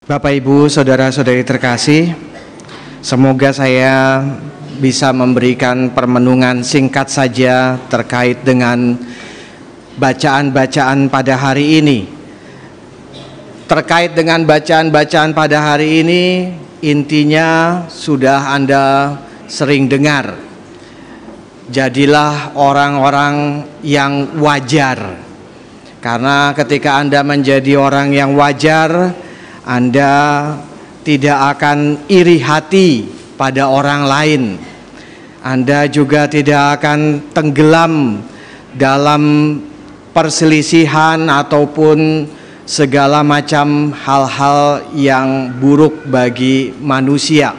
Bapak Ibu, saudara-saudari terkasih, semoga saya bisa memberikan permenungan singkat saja terkait dengan bacaan-bacaan pada hari ini. Terkait dengan bacaan-bacaan pada hari ini, intinya sudah Anda sering dengar. Jadilah orang-orang yang wajar. Karena ketika Anda menjadi orang yang wajar, Anda tidak akan iri hati pada orang lain. Anda juga tidak akan tenggelam dalam perselisihan ataupun segala macam hal-hal yang buruk bagi manusia.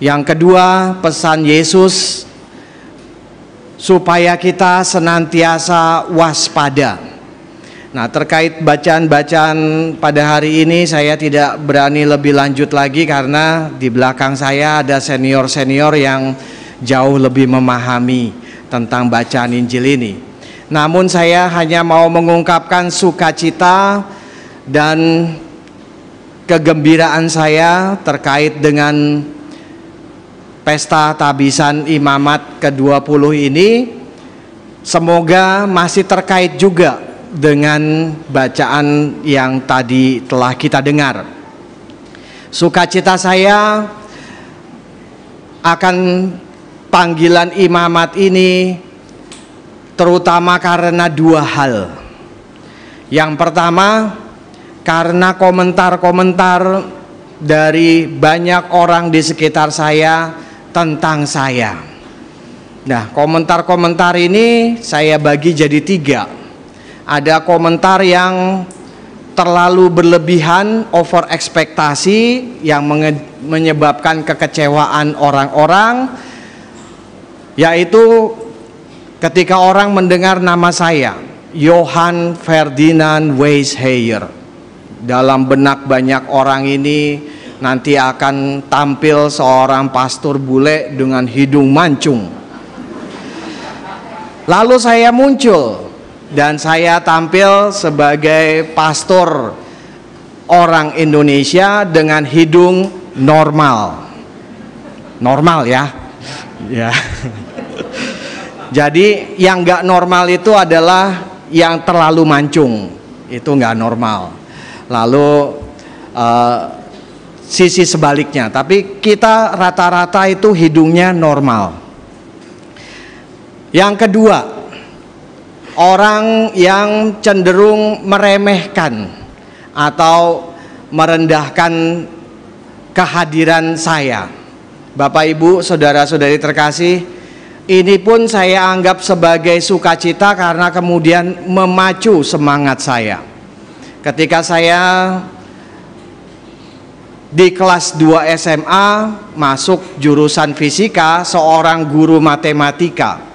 Yang kedua, pesan Yesus supaya kita senantiasa waspada. Nah, terkait bacaan-bacaan pada hari ini saya tidak berani lebih lanjut lagi karena di belakang saya ada senior-senior yang jauh lebih memahami tentang bacaan Injil ini. Namun saya hanya mau mengungkapkan sukacita dan kegembiraan saya terkait dengan pesta tabisan imamat ke-20 ini. Semoga masih terkait juga dengan bacaan yang tadi telah kita dengar. Sukacita saya akan panggilan imamat ini terutama karena dua hal. Yang pertama, karena komentar-komentar dari banyak orang di sekitar saya tentang saya. Nah, komentar-komentar ini saya bagi jadi tiga. Ada komentar yang terlalu berlebihan, over ekspektasi, yang menyebabkan kekecewaan orang-orang, yaitu ketika orang mendengar nama saya, Johann Ferdinand Weishauer. Dalam benak banyak orang ini nanti akan tampil seorang pastor bule dengan hidung mancung. Lalu saya muncul dan saya tampil sebagai pastor orang Indonesia dengan hidung normal. Normal ya. Ya. Jadi yang nggak normal itu adalah yang terlalu mancung. Itu nggak normal. Lalu sisi sebaliknya. Tapi kita rata-rata itu hidungnya normal. Yang kedua, orang yang cenderung meremehkan atau merendahkan kehadiran saya. Bapak Ibu, saudara-saudari terkasih, ini pun saya anggap sebagai sukacita karena kemudian memacu semangat saya. Ketika saya di kelas 2 SMA masuk jurusan fisika, seorang guru matematika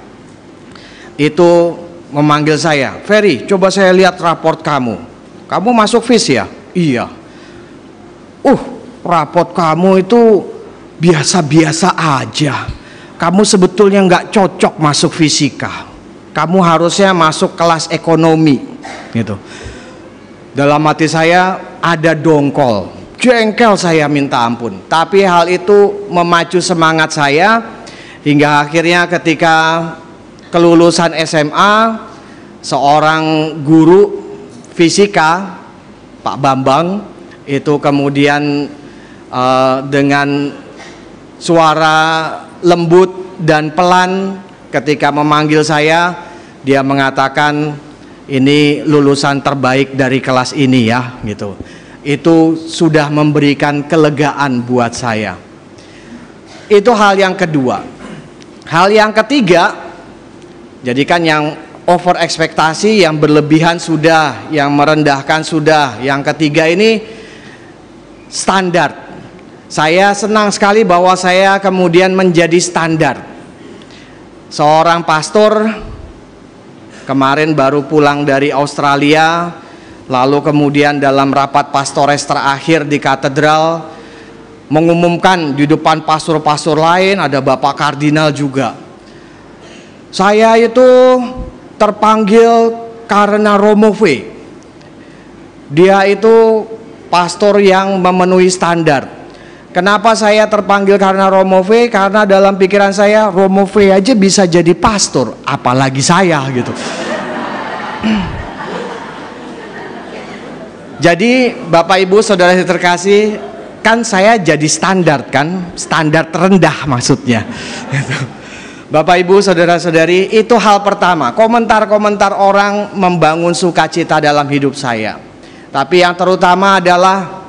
itu memanggil saya, "Ferry, coba saya lihat raport kamu. Kamu masuk FIS ya?" "Iya." Raport kamu itu biasa-biasa aja. Kamu sebetulnya nggak cocok masuk fisika. Kamu harusnya masuk kelas ekonomi." Gitu. Dalam hati saya ada dongkol. Jengkel saya minta ampun. Tapi hal itu memacu semangat saya hingga akhirnya ketika kelulusan SMA, seorang guru fisika, Pak Bambang, itu kemudian dengan suara lembut dan pelan ketika memanggil saya, dia mengatakan, "Ini lulusan terbaik dari kelas ini ya," gitu. Itu sudah memberikan kelegaan buat saya. Itu hal yang kedua. Hal yang ketiga, jadi kan yang over ekspektasi, yang berlebihan sudah, yang merendahkan sudah. Yang ketiga ini standar. Saya senang sekali bahwa saya kemudian menjadi standar. Seorang pastor kemarin baru pulang dari Australia, lalu kemudian dalam rapat pastores terakhir di katedral mengumumkan di depan pastor-pastor lain, ada Bapak Kardinal juga. Saya itu terpanggil karena Romo V. Dia itu pastor yang memenuhi standar. Kenapa saya terpanggil karena Romo V? Karena dalam pikiran saya Romo V aja bisa jadi pastor, apalagi saya gitu. Jadi Bapak Ibu Saudara terkasih, kan saya jadi standar kan, standar terendah maksudnya. Bapak Ibu Saudara-saudari, itu hal pertama. Komentar-komentar orang membangun sukacita dalam hidup saya. Tapi yang terutama adalah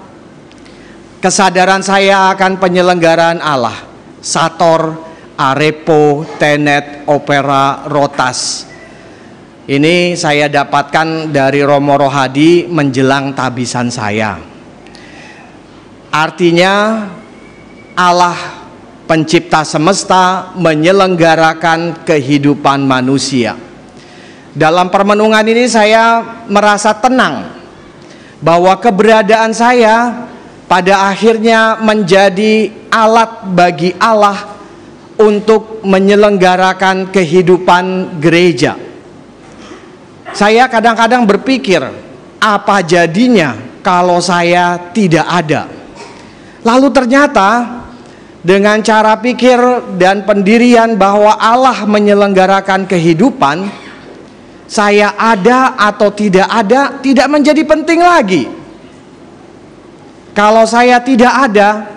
kesadaran saya akan penyelenggaraan Allah. Sator, Arepo, Tenet, Opera, Rotas. Ini saya dapatkan dari Romo Rohadi menjelang tabisan saya. Artinya Allah pencipta semesta menyelenggarakan kehidupan manusia. Dalam permenungan ini saya merasa tenang bahwa keberadaan saya pada akhirnya menjadi alat bagi Allah untuk menyelenggarakan kehidupan gereja. Saya kadang-kadang berpikir, apa jadinya kalau saya tidak ada? Lalu ternyata dengan cara pikir dan pendirian bahwa Allah menyelenggarakan kehidupan, saya ada atau tidak ada tidak menjadi penting lagi. Kalau saya tidak ada,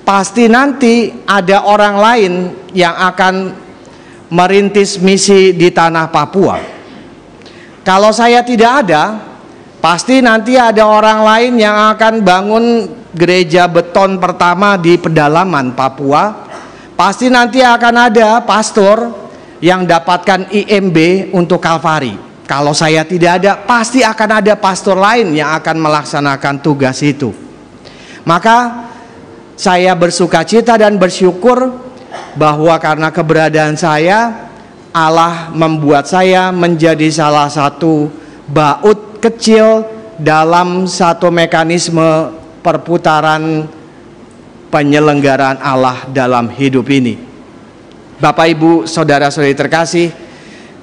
pasti nanti ada orang lain yang akan merintis misi di tanah Papua. Kalau saya tidak ada, pasti nanti ada orang lain yang akan bangun gereja beton pertama di pedalaman Papua. Pasti nanti akan ada pastor yang dapatkan IMB untuk Kalvari. Kalau saya tidak ada, pasti akan ada pastor lain yang akan melaksanakan tugas itu. Maka saya bersukacita dan bersyukur bahwa karena keberadaan saya, Allah membuat saya menjadi salah satu baut kecil dalam satu mekanisme perputaran penyelenggaraan Allah dalam hidup ini. Bapak Ibu Saudara-saudari terkasih,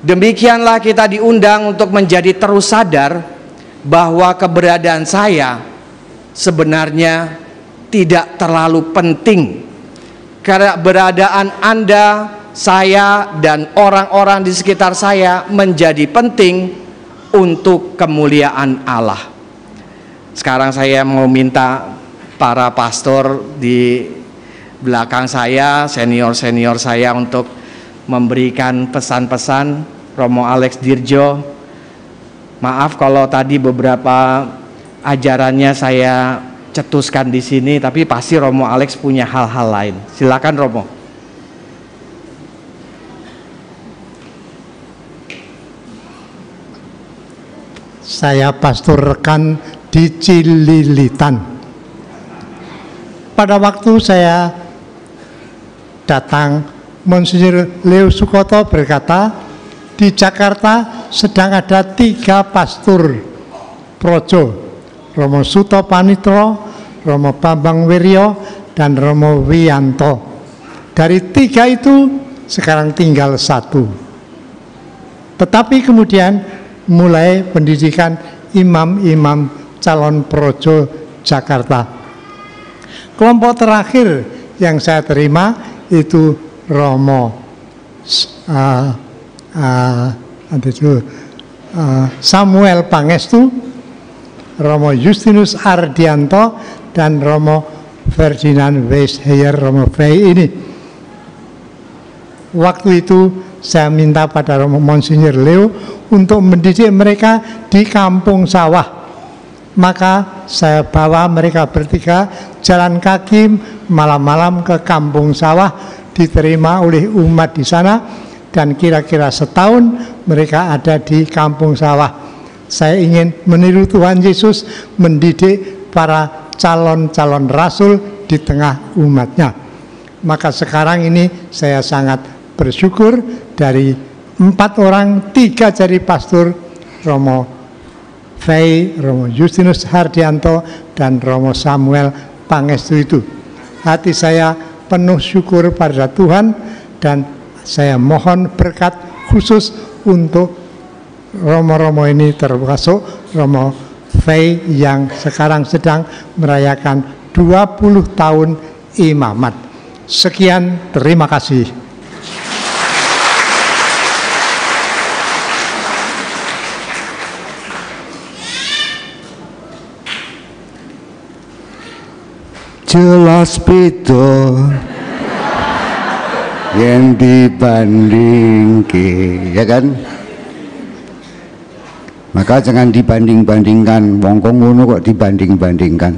demikianlah kita diundang untuk menjadi terus sadar bahwa keberadaan saya sebenarnya tidak terlalu penting. Keberadaan Anda, saya, dan orang-orang di sekitar saya menjadi penting untuk kemuliaan Allah. Sekarang saya mau minta para pastor di belakang saya, senior-senior saya untuk memberikan pesan-pesan. Romo Alex Dirjo, maaf kalau tadi beberapa ajarannya saya cetuskan di sini, tapi pasti Romo Alex punya hal-hal lain. Silakan Romo. Saya pastor rekan di Cililitan. Pada waktu saya datang, Monsinyur Leo Sukoto berkata, di Jakarta sedang ada 3 pastor projo, Romo Suto Panitro, Romo Bambang Wiryo, dan Romo Wiyanto. Dari 3 itu sekarang tinggal 1. Tetapi kemudian mulai pendidikan imam-imam calon projo Jakarta. Kelompok terakhir yang saya terima itu Romo Samuel Pangestu, Romo Justinus Ardianto, dan Romo Ferdinand Weisheyer, Romo V ini. Waktu itu saya minta pada Romo Monsinyur Leo untuk mendidik mereka di kampung sawah. Maka saya bawa mereka bertiga jalan kaki malam-malam ke kampung sawah, diterima oleh umat di sana, dan kira-kira setahun mereka ada di kampung sawah. Saya ingin meniru Tuhan Yesus mendidik para calon-calon rasul di tengah umatnya. Maka sekarang ini saya sangat bersyukur dari 4 orang, 3 jadi pastor, Romo Fei, Romo Justinus Hardianto, dan Romo Samuel Pangestu itu. Hati saya penuh syukur pada Tuhan, dan saya mohon berkat khusus untuk Romo-romo ini, termasuk Romo Fei yang sekarang sedang merayakan 20 tahun imamat. Sekian, terima kasih. Jelas beda yang dibandingke, ya kan? Maka jangan dibanding-bandingkan, wong ngono kok dibanding-bandingkan.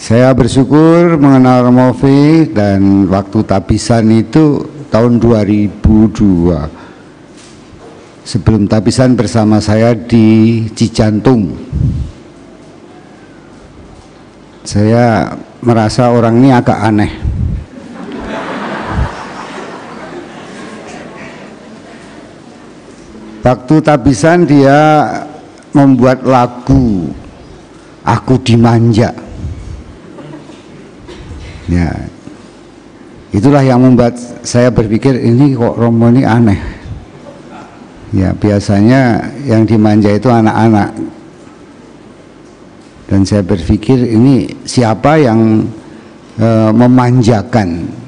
Saya bersyukur mengenal Romo V dan waktu tabisan itu tahun 2002. Sebelum tabisan bersama saya di Cijantung. Saya merasa orang ini agak aneh. Waktu tabisan dia membuat lagu Aku Dimanja. Ya, itulah yang membuat saya berpikir ini kok Romo ini aneh. Ya, biasanya yang dimanja itu anak-anak. Dan saya berpikir ini siapa yang memanjakan.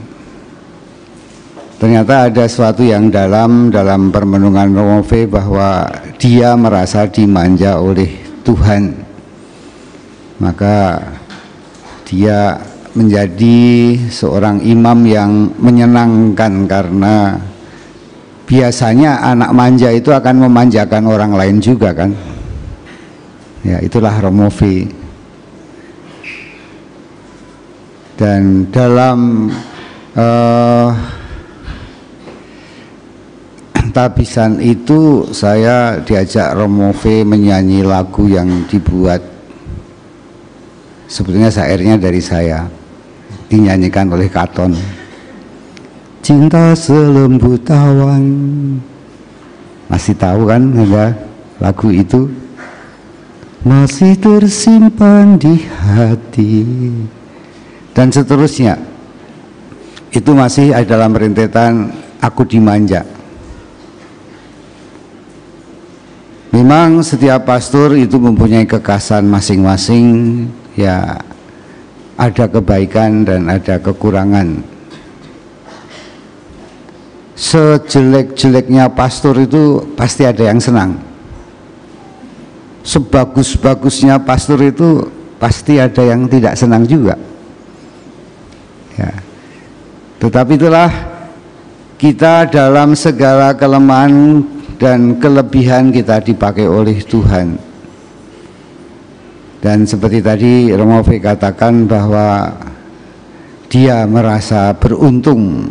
Ternyata ada sesuatu yang dalam permenungan Romo V bahwa dia merasa dimanja oleh Tuhan. Maka dia menjadi seorang imam yang menyenangkan karena biasanya anak manja itu akan memanjakan orang lain juga kan. Ya, itulah Romo V. Dan dalam tabisan itu saya diajak Romo V menyanyi lagu yang dibuat, sebetulnya syairnya dari saya, dinyanyikan oleh Katon. Cinta selembut awan. Masih tahu kan ada lagu itu? Masih tersimpan di hati, dan seterusnya. Itu masih ada dalam rentetan Aku Dimanja. Memang setiap pastor itu mempunyai kekhasan masing-masing, ya ada kebaikan dan ada kekurangan. Sejelek-jeleknya pastor itu pasti ada yang senang. Sebagus-bagusnya pastor itu pasti ada yang tidak senang juga. Ya. Tetapi itulah kita dalam segala kelemahan dan kelebihan kita dipakai oleh Tuhan. Dan seperti tadi Romo V katakan bahwa dia merasa beruntung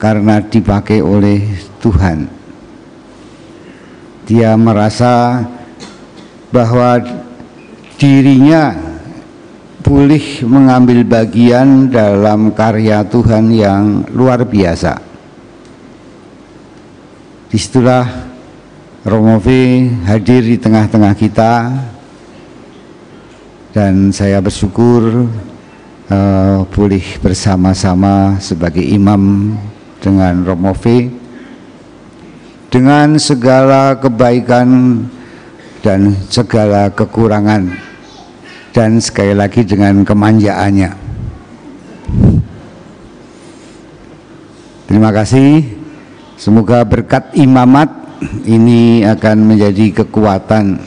karena dipakai oleh Tuhan. Dia merasa bahwa dirinya boleh mengambil bagian dalam karya Tuhan yang luar biasa. Disitulah Romo V hadir di tengah-tengah kita, dan saya bersyukur boleh bersama-sama sebagai imam dengan Romo V, dengan segala kebaikan dan segala kekurangan, dan sekali lagi dengan kemanjaannya. Terima kasih. Semoga berkat imamat ini akan menjadi kekuatan.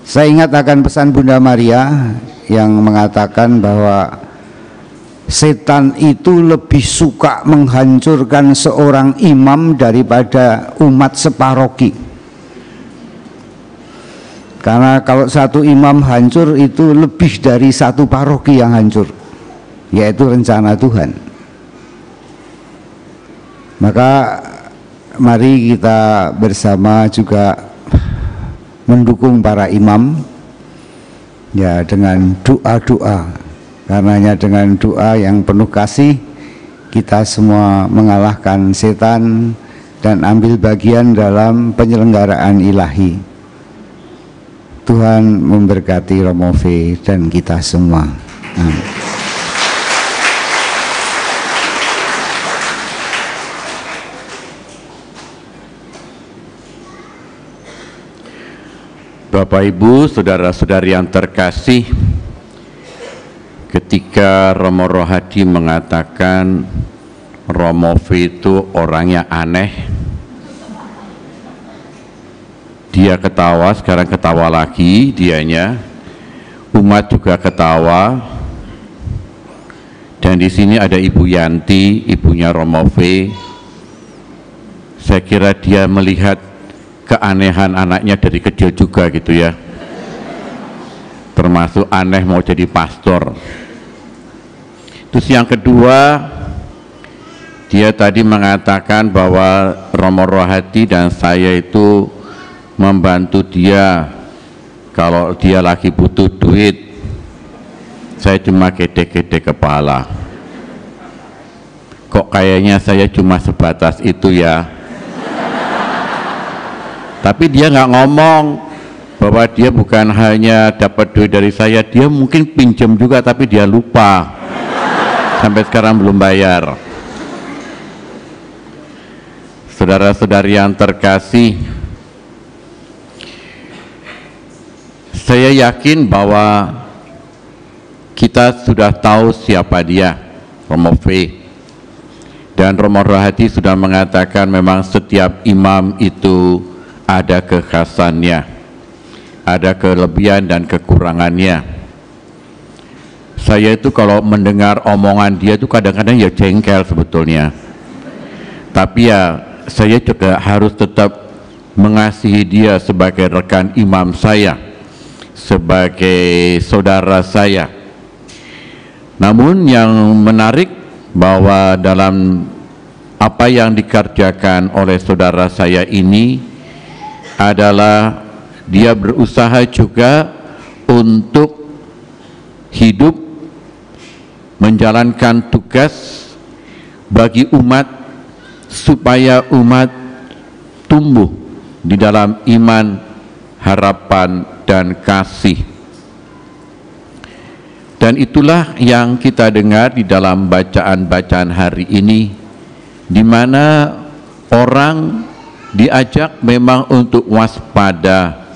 Saya ingat akan pesan Bunda Maria yang mengatakan bahwa setan itu lebih suka menghancurkan seorang imam daripada umat separoki. Karena kalau satu imam hancur itu lebih dari satu paroki yang hancur, yaitu rencana Tuhan. Maka mari kita bersama juga mendukung para imam, ya, dengan doa-doa. Karenanya dengan doa yang penuh kasih kita semua mengalahkan setan dan ambil bagian dalam penyelenggaraan ilahi. Tuhan memberkati Romo V dan kita semua. Amin. Bapak Ibu, saudara-saudari yang terkasih, ketika Romo Rohadi mengatakan Romo V itu orangnya aneh, dia ketawa, sekarang ketawa lagi dianya, umat juga ketawa, dan di sini ada Ibu Yanti, ibunya Romo V. Saya kira dia melihat keanehan anaknya dari kecil juga gitu ya, termasuk aneh mau jadi pastor. Terus yang kedua, dia tadi mengatakan bahwa Romo Rohadi dan saya itu membantu dia kalau dia lagi butuh duit. Saya cuma gede-gede kepala. Kok kayaknya saya cuma sebatas itu ya. Tapi dia nggak ngomong bahwa dia bukan hanya dapat duit dari saya, dia mungkin pinjam juga tapi dia lupa. Sampai sekarang belum bayar. Saudara-saudari yang terkasih, saya yakin bahwa kita sudah tahu siapa dia, Romo V. Dan Romo Rohadi sudah mengatakan memang setiap imam itu ada kekhasannya, ada kelebihan dan kekurangannya. Saya itu kalau mendengar omongan dia itu kadang-kadang ya jengkel sebetulnya. Tapi ya saya juga harus tetap mengasihi dia sebagai rekan imam saya, sebagai saudara saya. Namun yang menarik bahwa dalam apa yang dikerjakan oleh saudara saya ini adalah dia berusaha juga untuk hidup menjalankan tugas bagi umat supaya umat tumbuh di dalam iman, harapan, dan kasih. Dan itulah yang kita dengar di dalam bacaan-bacaan hari ini, di mana orang diajak memang untuk waspada,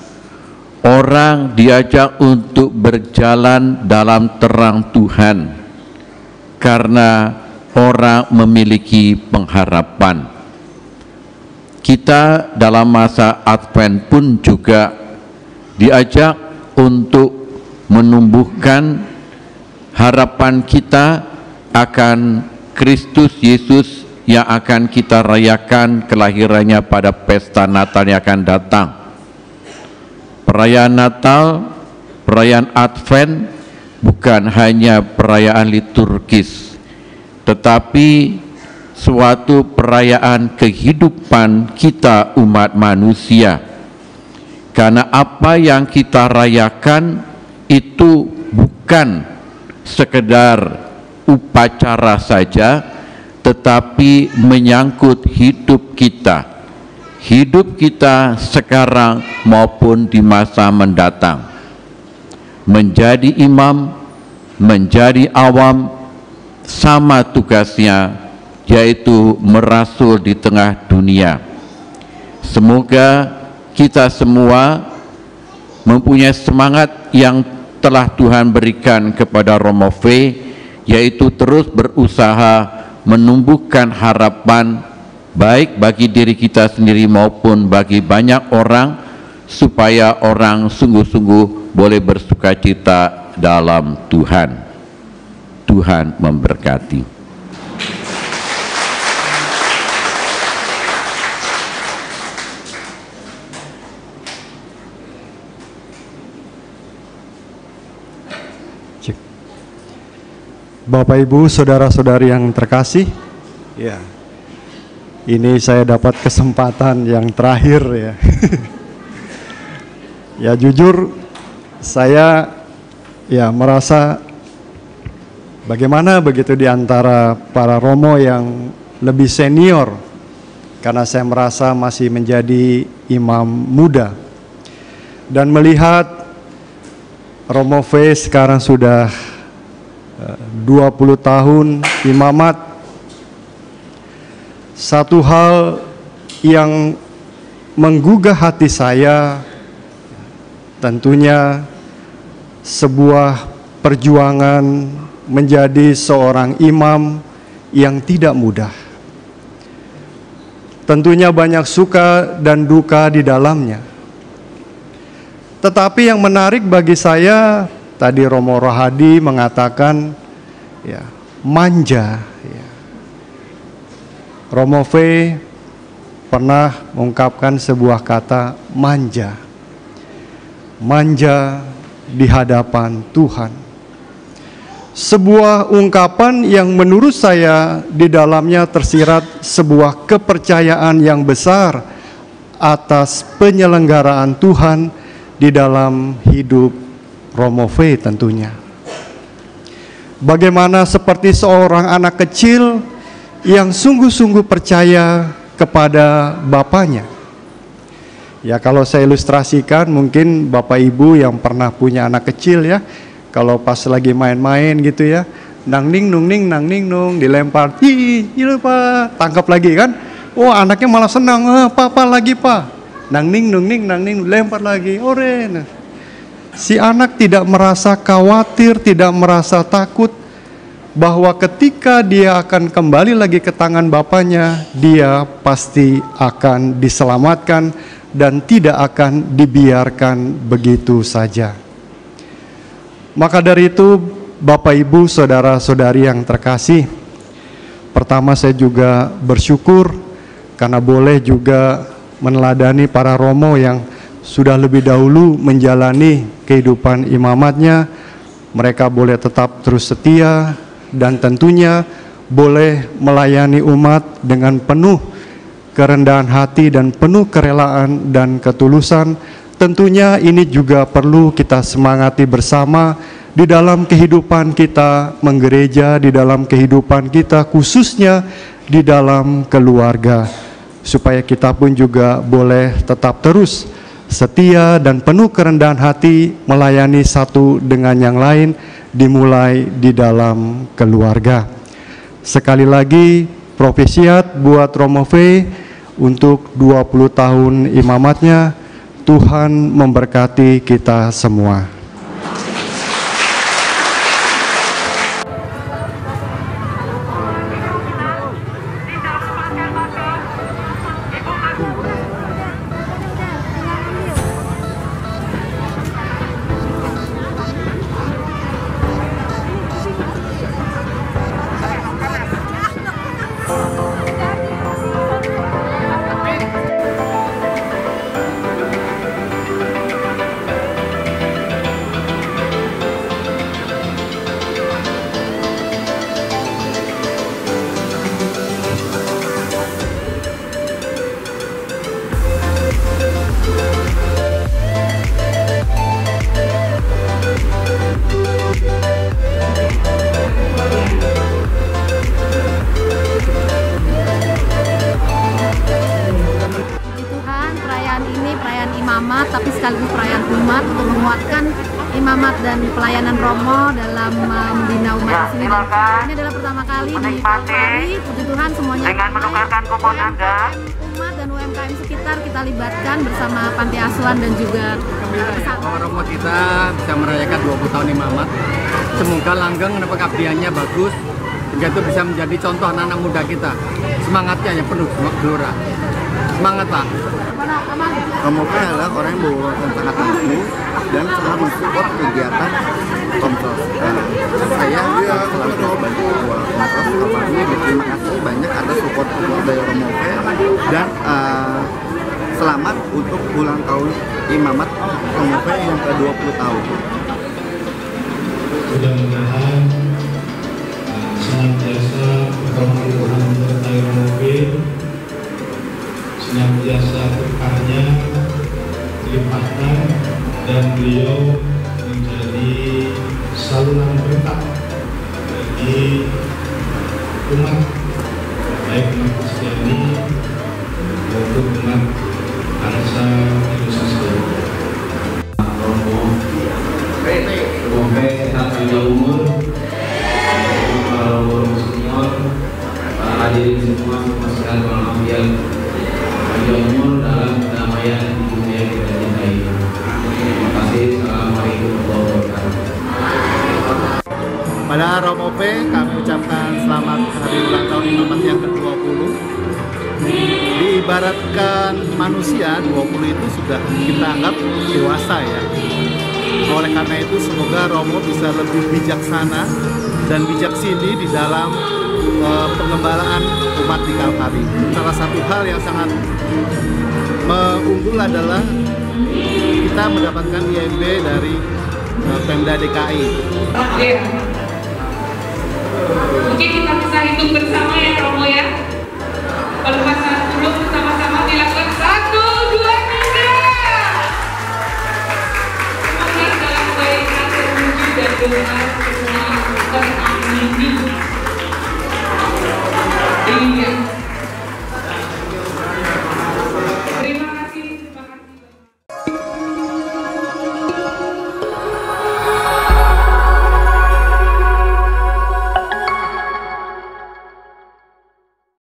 orang diajak untuk berjalan dalam terang Tuhan, karena orang memiliki pengharapan. Kita dalam masa Advent pun juga diajak untuk menumbuhkan harapan kita akan Kristus Yesus yang akan kita rayakan kelahirannya pada pesta Natal yang akan datang. Perayaan Natal, perayaan Advent bukan hanya perayaan liturgis, tetapi suatu perayaan kehidupan kita umat manusia. Karena apa yang kita rayakan itu bukan sekedar upacara saja, tetapi menyangkut hidup kita sekarang maupun di masa mendatang. Menjadi imam, menjadi awam, sama tugasnya, yaitu merasul di tengah dunia. Semoga kita semua mempunyai semangat yang telah Tuhan berikan kepada Romo V, yaitu terus berusaha menumbuhkan harapan baik bagi diri kita sendiri maupun bagi banyak orang, supaya orang sungguh-sungguh boleh bersukacita dalam Tuhan. Tuhan memberkati. Bapak Ibu, saudara-saudari yang terkasih, ya, ini saya dapat kesempatan yang terakhir ya. Ya jujur, saya ya merasa bagaimana begitu di antara para romo yang lebih senior, karena saya merasa masih menjadi imam muda, dan melihat Romo V sekarang sudah 20 tahun imamat. Satu hal yang menggugah hati saya tentunya sebuah perjuangan menjadi seorang imam yang tidak mudah. Tentunya banyak suka dan duka di dalamnya. Tetapi yang menarik bagi saya, tadi Romo Rohadi mengatakan ya, manja ya. Romo V pernah mengungkapkan sebuah kata manja. Manja di hadapan Tuhan. Sebuah ungkapan yang menurut saya di dalamnya tersirat sebuah kepercayaan yang besar atas penyelenggaraan Tuhan di dalam hidup Romo V tentunya. Bagaimana seperti seorang anak kecil yang sungguh-sungguh percaya kepada bapaknya. Ya, kalau saya ilustrasikan, mungkin Bapak Ibu yang pernah punya anak kecil ya, kalau pas lagi main-main gitu ya, nang ning nung dilempar, iya Pak, tangkap lagi kan? Oh, anaknya malah senang, papa lagi Pak, nang ning lempar lagi, oren. Si anak tidak merasa khawatir, tidak merasa takut bahwa ketika dia akan kembali lagi ke tangan bapaknya, dia pasti akan diselamatkan dan tidak akan dibiarkan begitu saja. Maka dari itu, Bapak Ibu, saudara-saudari yang terkasih, pertama saya juga bersyukur karena boleh juga meneladani para romo yang sudah lebih dahulu menjalani kehidupan imamatnya. Mereka boleh tetap terus setia dan tentunya boleh melayani umat dengan penuh kerendahan hati dan penuh kerelaan dan ketulusan. Tentunya ini juga perlu kita semangati bersama di dalam kehidupan kita menggereja, di dalam kehidupan kita khususnya di dalam keluarga, supaya kita pun juga boleh tetap terus setia dan penuh kerendahan hati melayani satu dengan yang lain, dimulai di dalam keluarga. Sekali lagi propesiat buat Romo V untuk 20 tahun imamatnya. Tuhan memberkati kita semua. Tapi sekaligus perayaan umat untuk menguatkan imamat dan pelayanan Romo dalam membina umat di sini. Ini adalah pertama kali di Polri. Puji Tuhan semuanya dengan menukarkan kupon Anda. Umat dan UMKM sekitar kita libatkan bersama panti asuhan dan juga Romo kita bisa merayakan 20 tahun imamat. Semoga langgeng pengabdiannya bagus, sehingga itu bisa menjadi contoh anak-anak muda kita. Semangatnya yang penuh gelora. Semangat Pak. Romo V adalah orang yang bawa sangat mampu dan sangat mensupport kegiatan Komsos. Saya selalu sebagai ketua Komsos Kalpani berterima kasih banyak atas support dari Romo V dan selamat untuk ulang tahun imamat Romo V yang ke-20 tahun. Mudah-mudahan senantiasa berkah Tuhan menyertai Romo V, senantiasa berkahnya dilimpahkan dan beliau menjadi saluran berkah bagi umat, baik umat Kristiani maupun umat bangsa Indonesia sendiri. Romo semoga sehat panjang umur, para Romo senior, para hadirin semua sehat walafiat, panjang umur dalam kedamaian dunia yang kita cintai. Terima kasih ibaratkan manusia 20 itu sudah kita anggap dewasa ya. Oleh karena itu semoga Romo bisa lebih bijaksana dan bijaksini di dalam pengembalaan umat di Kalvari. Salah satu hal yang sangat unggul adalah kita mendapatkan IMB dari Pemda DKI. Mungkin kita bisa hitung bersama ya Romo ya. Kalau pasal 10